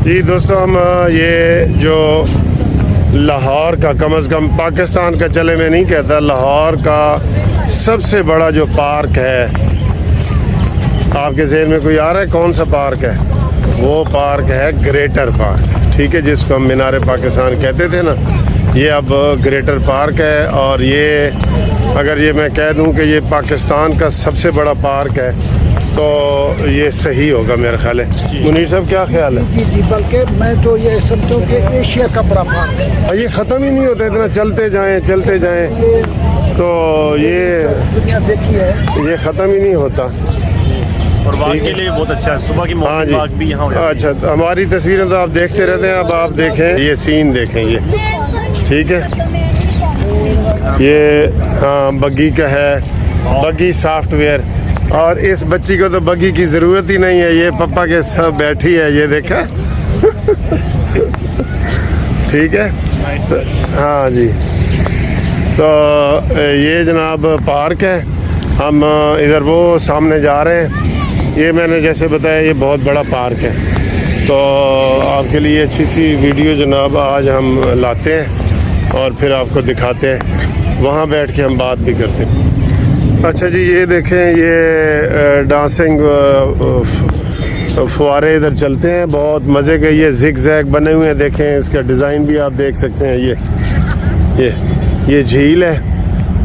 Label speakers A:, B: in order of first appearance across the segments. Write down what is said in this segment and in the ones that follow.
A: جی دوستو، ہم یہ جو لاہور کا کم از کم پاکستان کا، چلے میں نہیں کہتا، لاہور کا سب سے بڑا جو پارک ہے، آپ کے ذہن میں کوئی آ رہا ہے کون سا پارک ہے؟ وہ پارک ہے گریٹر پارک، ٹھیک ہے، جس کو ہم مینار پاکستان کہتے تھے نا، یہ اب گریٹر پارک ہے۔ اور یہ اگر یہ میں کہہ دوں کہ یہ پاکستان کا سب سے بڑا پارک ہے تو یہ صحیح ہوگا میرا خیال ہے۔ منیر صاحب کیا خیال ہے؟
B: جی، بلکہ میں تو یہ سمجھوں کہ ایشیا کا بڑا پارک ہے۔
A: یہ ختم ہی نہیں ہوتا، اتنا چلتے جائیں تو یہ
B: دنیا دیکھی ہے،
A: یہ ختم ہی نہیں ہوتا۔
C: اور واک کے لیے بہت اچھا ہے، صبح کی مارننگ واک بھی یہاں ہو جاتی ہے۔
A: اچھا، ہماری تصویریں تو آپ دیکھتے رہتے ہیں، اب آپ دیکھیں یہ سین، دیکھیں یہ، ٹھیک ہے، یہ ہاں بگی کا ہے، بگی سافٹ ویئر۔ اور اس بچی کو تو بگی کی ضرورت ہی نہیں ہے، یہ پپا کے ساتھ بیٹھی ہے، یہ دیکھا ٹھیک ہے، ہاں جی۔ تو یہ جناب پارک ہے، ہم ادھر وہ سامنے جا رہے ہیں۔ یہ میں نے جیسے بتایا یہ بہت بڑا پارک ہے، تو آپ کے لیے اچھی سی ویڈیو جناب آج ہم لاتے ہیں اور پھر آپ کو دکھاتے ہیں، وہاں بیٹھ کے ہم بات بھی کرتے ہیں۔ اچھا جی، یہ دیکھیں، یہ ڈانسنگ فوارے ادھر چلتے ہیں، بہت مزے کے، یہ زگ زیگ بنے ہوئے ہیں، دیکھیں اس کا ڈیزائن بھی آپ دیکھ سکتے ہیں۔ یہ جھیل ہے،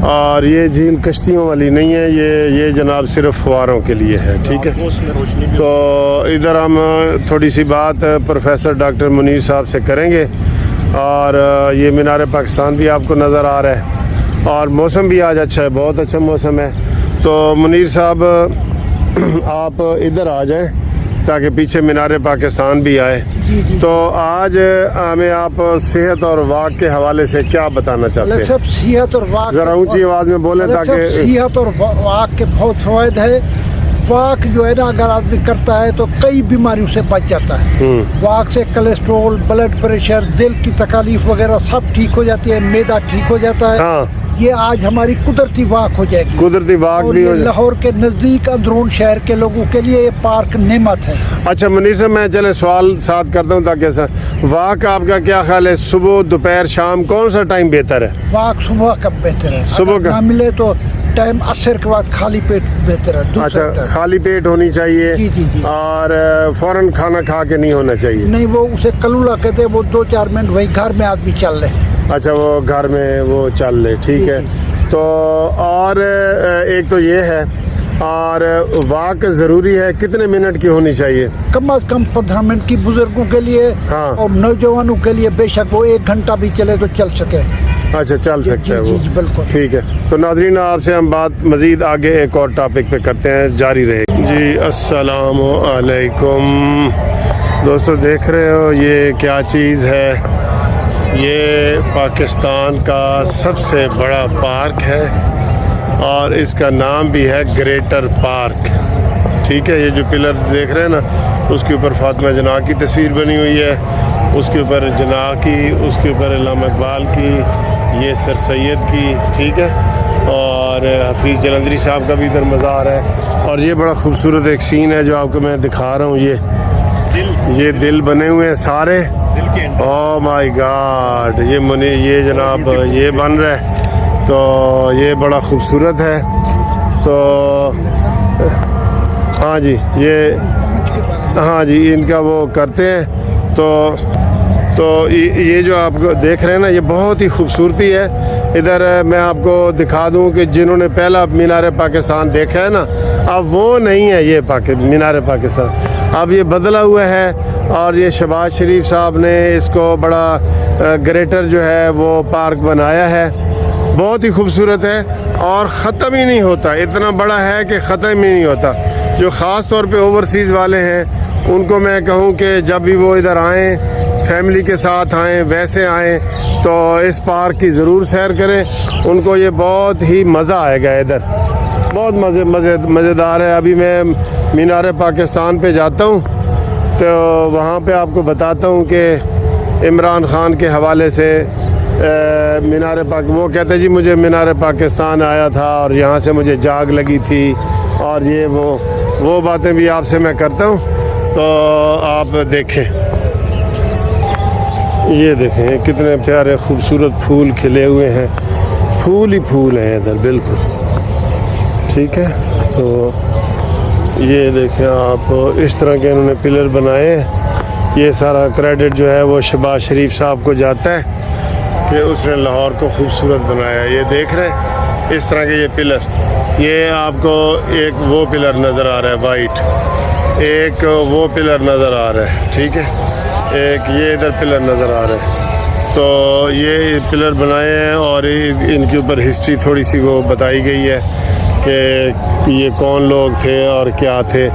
A: اور یہ جھیل کشتیوں والی نہیں ہے، یہ جناب صرف فواروں کے لیے ہے، ٹھیک ہے۔ تو ادھر ہم تھوڑی سی بات پروفیسر ڈاکٹر منیر صاحب سے کریں گے، اور یہ مینار پاکستان بھی آپ کو نظر آ رہا ہے، اور موسم بھی آج اچھا ہے، بہت اچھا موسم ہے۔ تو منیر صاحب آپ ادھر آ جائیں تاکہ پیچھے مینار پاکستان بھی آئے۔
B: جی۔
A: تو آج ہمیں آپ صحت اور واک کے حوالے سے کیا بتانا چاہتے ہیں؟
B: سب صحت اور واک،
A: ذرا اونچی آواز میں بولیں تاکہ
B: صحت اور واک کے بہت فوائد ہے۔ واک جو ہے نا، اگر آدمی کرتا ہے تو کئی بیماریوں سے بچ جاتا ہے۔ واک سے کولیسٹرول، بلڈ پریشر، دل کی تکالیف وغیرہ سب ٹھیک ہو جاتی ہے، معدہ ٹھیک ہو جاتا ہے۔
A: ہاں،
B: یہ آج ہماری قدرتی واک ہو جائے گی،
A: قدرتی واک
B: اور
A: بھی ہو
B: یہ
A: جائے۔
B: لاہور کے نزدیک اندرون شہر کے لوگوں کے لیے یہ پارک نعمت ہے۔
A: اچھا منیر صاحب، میں چلے سوال ساتھ کرتا ہوں تاکہ واک آپ کا کیا خیال ہے، صبح دوپہر شام کون سا ٹائم بہتر ہے؟
B: واک صبح کا بہتر ہے،
A: صبح
B: اگر
A: کا
B: نہ ملے تو ٹائم عصر کے بعد خالی پیٹ بہتر ہے۔
A: اچھا، خالی پیٹ ہونی چاہیے،
B: جی۔
A: اور فوراً کھانا کھا کے نہیں ہونا چاہیے؟
B: نہیں، وہ اسے کلولا کہتے ہیں، وہ 2-4 منٹ وہی گھر میں آدمی چل لے۔
A: اچھا، وہ گھر میں وہ چل لے، ٹھیک ہے۔ تو اور ایک تو یہ ہے، اور واک ضروری ہے کتنے منٹ کی ہونی چاہیے؟
B: کم از کم 15 منٹ کی بزرگوں کے لیے،
A: ہاں،
B: اور نوجوانوں کے لیے بے شک وہ 1 گھنٹہ بھی چلے تو چل سکے۔
A: اچھا، چل سکتا ہے وہ،
B: جی بالکل،
A: ٹھیک ہے۔ تو ناظرین، آپ سے ہم بات مزید آگے ایک اور ٹاپک پہ کرتے ہیں، جاری رہے گی۔ جی السلام علیکم دوستو، دیکھ رہے ہو یہ کیا چیز ہے؟ یہ پاکستان کا سب سے بڑا پارک ہے، اور اس کا نام بھی ہے گریٹر پارک، ٹھیک ہے۔ یہ جو پلر دیکھ رہے ہیں نا، اس کے اوپر فاطمہ جناح کی تصویر بنی ہوئی ہے، اس کے اوپر جناح کی، اس کے اوپر علامہ اقبال کی، یہ سر سید کی، ٹھیک ہے، اور حفیظ جلندری صاحب کا بھی ادھر مزار ہے۔ اور یہ بڑا خوبصورت ایک سین ہے جو آپ کو میں دکھا رہا ہوں، یہ دل بنے ہوئے ہیں سارے، او مائی گاڈ، یہ جناب یہ بن رہا ہے، تو یہ بڑا خوبصورت ہے۔ تو ہاں جی، ہاں جی، ان کا وہ کرتے ہیں۔ تو یہ جو آپ کو دیکھ رہے ہیں نا، یہ بہت ہی خوبصورتی ہے۔ ادھر میں آپ کو دکھا دوں کہ جنہوں نے پہلا مینار پاکستان دیکھا ہے نا، اب وہ نہیں ہے یہ مینار پاکستان، اب یہ بدلا ہوا ہے، اور یہ شہباز شریف صاحب نے اس کو بڑا گریٹر جو ہے وہ پارک بنایا ہے، بہت ہی خوبصورت ہے، اور ختم ہی نہیں ہوتا، اتنا بڑا ہے کہ ختم ہی نہیں ہوتا۔ جو خاص طور پہ اوورسیز والے ہیں، ان کو میں کہوں کہ جب بھی وہ ادھر آئیں، فیملی کے ساتھ آئیں، ویسے آئیں، تو اس پارک کی ضرور سیر کریں، ان کو یہ بہت ہی مزہ آئے گا ادھر، بہت مزیدار ہے۔ ابھی میں مینار پاکستان پہ جاتا ہوں تو وہاں پہ آپ کو بتاتا ہوں کہ عمران خان کے حوالے سے وہ کہتے جی مجھے مینار پاکستان آیا تھا اور یہاں سے مجھے جاگ لگی تھی، اور یہ وہ باتیں بھی آپ سے میں کرتا ہوں، تو آپ دیکھیں یہ دیکھیں کتنے پیارے خوبصورت پھول کھلے ہوئے ہیں, پھول ہی پھول ہیں ادھر بالکل. ٹھیک ہے, تو یہ دیکھیں آپ اس طرح کے انہوں نے پلر بنائے ہیں. یہ سارا کریڈٹ جو ہے وہ شہباز شریف صاحب کو جاتا ہے کہ اس نے لاہور کو خوبصورت بنایا. یہ دیکھ رہے ہیں اس طرح کے یہ پلر, یہ آپ کو ایک وہ پلر نظر آ رہا ہے وائٹ, ایک وہ پلر نظر آ رہا ہے. ٹھیک ہے, ایک یہ ادھر پلر نظر آ رہا ہے. تو یہ پلر بنائے ہیں اور ان کے اوپر ہسٹری تھوڑی سی وہ بتائی گئی ہے کہ یہ کون لوگ تھے اور کیا تھے.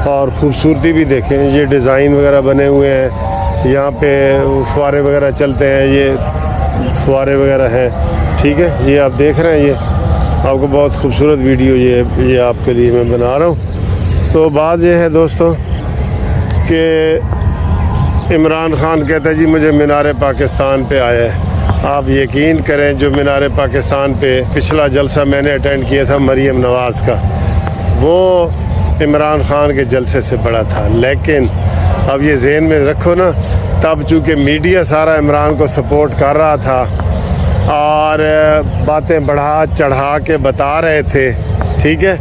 A: اور خوبصورتی بھی دیکھیں, یہ ڈیزائن وغیرہ بنے ہوئے ہیں, یہاں پہ فوارے وغیرہ چلتے ہیں, یہ فوارے وغیرہ ہیں. ٹھیک ہے, یہ آپ دیکھ رہے ہیں, یہ آپ کو بہت خوبصورت ویڈیو یہ آپ کے لیے میں بنا رہا ہوں. تو بات یہ ہے دوستوں کہ عمران خان کہتا ہے جی مجھے مینار پاکستان پہ آیا ہے. آپ یقین کریں جو مینار پاکستان پہ پچھلا جلسہ میں نے اٹینڈ کیا تھا مریم نواز کا, وہ عمران خان کے جلسے سے بڑا تھا. لیکن اب یہ ذہن میں رکھو نا, تب چونکہ میڈیا سارا عمران کو سپورٹ کر رہا تھا اور باتیں بڑھا چڑھا کے بتا رہے تھے. ٹھیک ہے,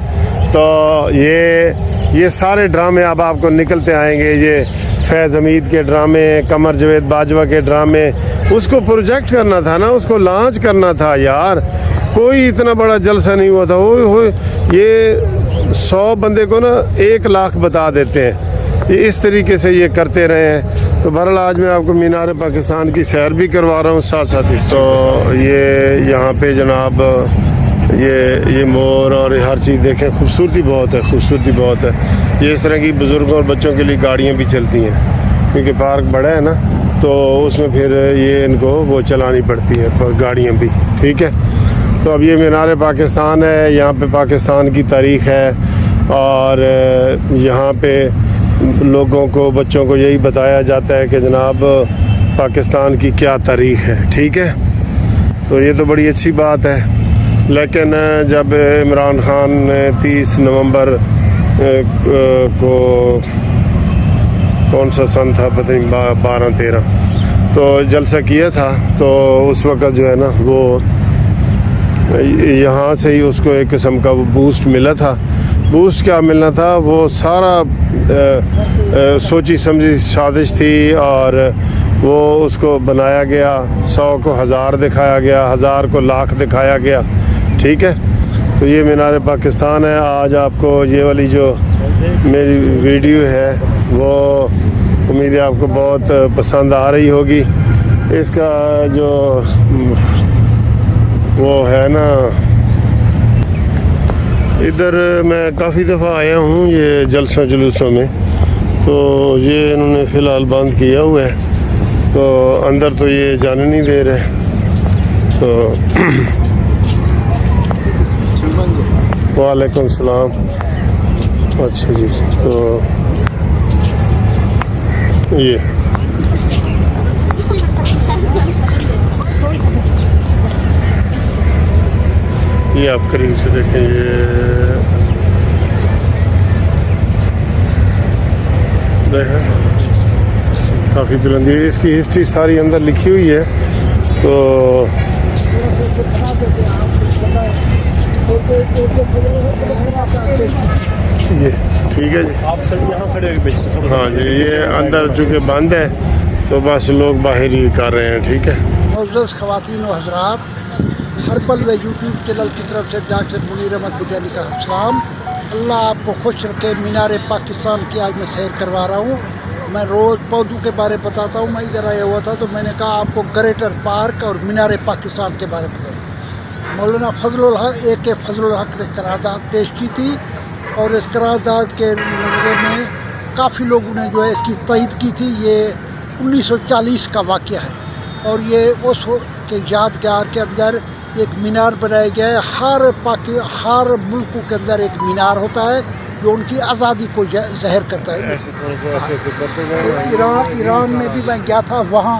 A: تو یہ سارے ڈرامے اب آپ کو نکلتے آئیں گے. یہ فیض حمید کے ڈرامے, قمر جاوید باجوہ کے ڈرامے, اس کو پروجیکٹ کرنا تھا نا, اس کو لانچ کرنا تھا یار. کوئی اتنا بڑا جلسہ نہیں ہوا تھا. یہ 100 بندے کو نا 1 لاکھ بتا دیتے ہیں. یہ اس طریقے سے یہ کرتے رہے ہیں. تو بہرحال آج میں آپ کو مینار پاکستان کی سیر بھی کروا رہا ہوں ساتھ ساتھ. تو یہ یہاں پہ جناب یہ مور اور ہر چیز دیکھیں, خوبصورتی بہت ہے, خوبصورتی بہت ہے. یہ اس طرح کی بزرگوں اور بچوں کے لیے گاڑیاں بھی چلتی ہیں کیونکہ پارک بڑا ہے نا, تو اس میں پھر یہ ان کو وہ چلانی پڑتی ہے گاڑیاں بھی. ٹھیک ہے, تو اب یہ مینار پاکستان ہے, یہاں پہ پاکستان کی تاریخ ہے اور یہاں پہ لوگوں کو, بچوں کو یہی بتایا جاتا ہے کہ جناب پاکستان کی کیا تاریخ ہے. ٹھیک ہے, تو یہ تو بڑی اچھی بات ہے. لیکن جب عمران خان نے 30 نومبر کو کون سا سن تھا پتہ نہیں 12-13 تو جلسہ کیا تھا, تو اس وقت جو ہے نا وہ یہاں سے ہی اس کو ایک قسم کا وہ بوسٹ ملا تھا. بوسٹ کیا ملنا تھا, وہ سارا سوچی سمجھی سازش تھی اور وہ اس کو بنایا گیا. 100 کو 1000 دکھایا گیا, 1000 کو لاکھ دکھایا گیا. ٹھیک ہے, تو یہ مینار پاکستان ہے. آج آپ کو یہ والی جو میری ویڈیو ہے وہ امید ہے آپ کو بہت پسند آ رہی ہوگی. اس کا جو وہ ہے نا, ادھر میں کافی دفعہ آیا ہوں یہ جلسوں جلوسوں میں, تو یہ انہوں نے فی الحال بند کیا ہوا ہے, تو اندر تو یہ جانے نہیں دے رہے. تو وعلیکم السلام. اچھا جی, تو یہ آپ قریب سے دیکھیں, یہ کافی بلندی ہے. اس کی ہسٹری ساری اندر لکھی ہوئی ہے. تو یہ ٹھیک ہے جی,
C: آپ سب یہاں کھڑے ہو.
A: ہاں جی, یہ اندر چونکہ بند ہے تو بس لوگ باہر ہی کر رہے ہیں. ٹھیک ہے,
B: معزز خواتین و حضرات, ہربل و یوٹیوب چینل کی طرف سے ڈاکٹر منیر احمد بٹیانی کا السلام. اللہ آپ کو خوش رکھے. مینار پاکستان کی آج میں سیر کروا رہا ہوں. میں روز پودوں کے بارے بتاتا ہوں. میں ادھر آیا ہوا تھا تو میں نے کہا آپ کو گریٹر پارک اور مینار پاکستان کے بارے میں بتاؤں. مولانا فضل الحق نے قرارداد پیش کی تھی اور اس قرارداد کے نظر میں کافی لوگوں نے جو ہے اس کی تائید کی تھی. یہ 1940 کا واقعہ ہے اور یہ اس کے یادگار کے اندر ایک مینار بنایا گیا ہے. ہر ملکوں کے اندر ایک مینار ہوتا ہے جو ان کی آزادی کو ظاہر کرتا ہے. ایران میں بھی میں گیا تھا, وہاں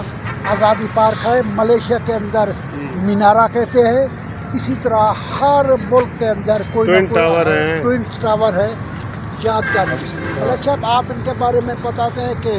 B: آزادی پارک ہے. ملیشیا کے اندر مینارہ کہتے ہیں. اسی طرح ہر ملک کے اندر کوئی نہ کوئی ٹوئن ٹاور ہے یادگار. اچھا, آپ ان کے بارے میں بتاتے ہیں کہ